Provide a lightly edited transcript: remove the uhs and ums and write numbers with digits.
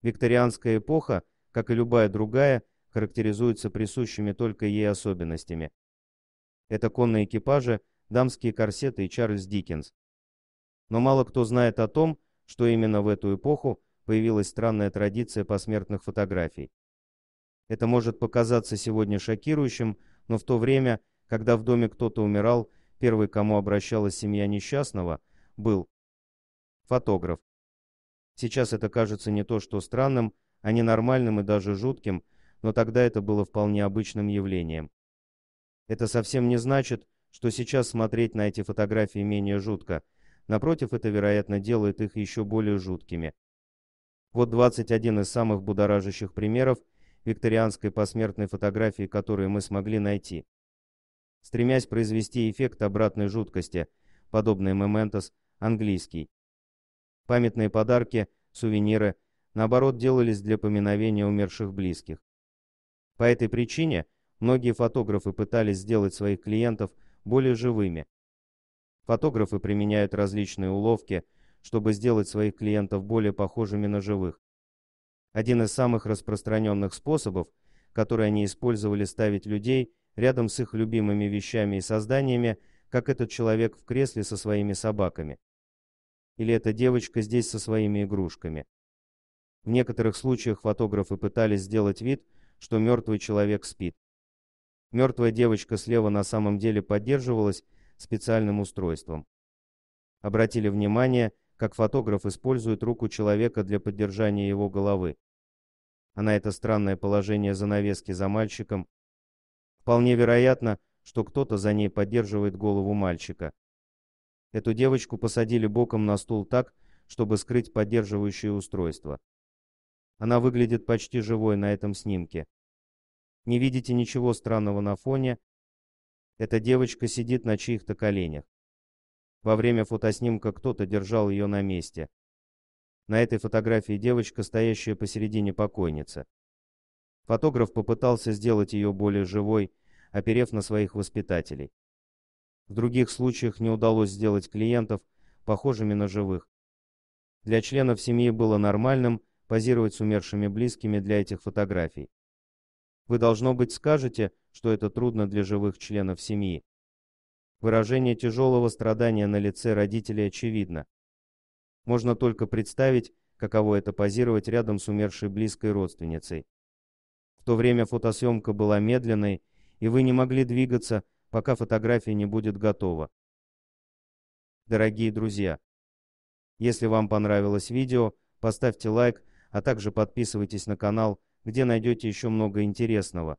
Викторианская эпоха, как и любая другая, характеризуется присущими только ей особенностями. Это конные экипажи, дамские корсеты и Чарльз Диккенс. Но мало кто знает о том, что именно в эту эпоху появилась странная традиция посмертных фотографий. Это может показаться сегодня шокирующим, но в то время, когда в доме кто-то умирал, первый, к кому обращалась семья несчастного, был фотограф. Сейчас это кажется не то что странным, а ненормальным и даже жутким, но тогда это было вполне обычным явлением. Это совсем не значит, что сейчас смотреть на эти фотографии менее жутко. Напротив, это, вероятно, делает их еще более жуткими. Вот 21 из самых будоражащих примеров викторианской посмертной фотографии, которые мы смогли найти. Стремясь произвести эффект обратной жуткости, подобный мементос, английский. Памятные подарки, сувениры, наоборот, делались для поминовения умерших близких. По этой причине многие фотографы пытались сделать своих клиентов более живыми. Фотографы применяют различные уловки, чтобы сделать своих клиентов более похожими на живых. Один из самых распространенных способов, который они использовали, ставить людей рядом с их любимыми вещами и созданиями, как этот человек в кресле со своими собаками. Или эта девочка здесь со своими игрушками. В некоторых случаях фотографы пытались сделать вид, что мертвый человек спит. Мертвая девочка слева на самом деле поддерживалась специальным устройством. Обратили внимание, как фотограф использует руку человека для поддержания его головы. А на это странное положение занавески за мальчиком. Вполне вероятно, что кто-то за ней поддерживает голову мальчика. Эту девочку посадили боком на стул так, чтобы скрыть поддерживающее устройство. Она выглядит почти живой на этом снимке. Не видите ничего странного на фоне? Эта девочка сидит на чьих-то коленях. Во время фотоснимка кто-то держал ее на месте. На этой фотографии девочка, стоящая посередине покойницы. Фотограф попытался сделать ее более живой, оперев на своих воспитателей. В других случаях не удалось сделать клиентов похожими на живых. Для членов семьи было нормальным позировать с умершими близкими для этих фотографий. Вы, должно быть, скажете, что это трудно для живых членов семьи. Выражение тяжелого страдания на лице родителей очевидно. Можно только представить, каково это позировать рядом с умершей близкой родственницей. В то время фотосъемка была медленной, и вы не могли двигаться, пока фотография не будет готова. Дорогие друзья, если вам понравилось видео, поставьте лайк, а также подписывайтесь на канал, где найдете еще много интересного.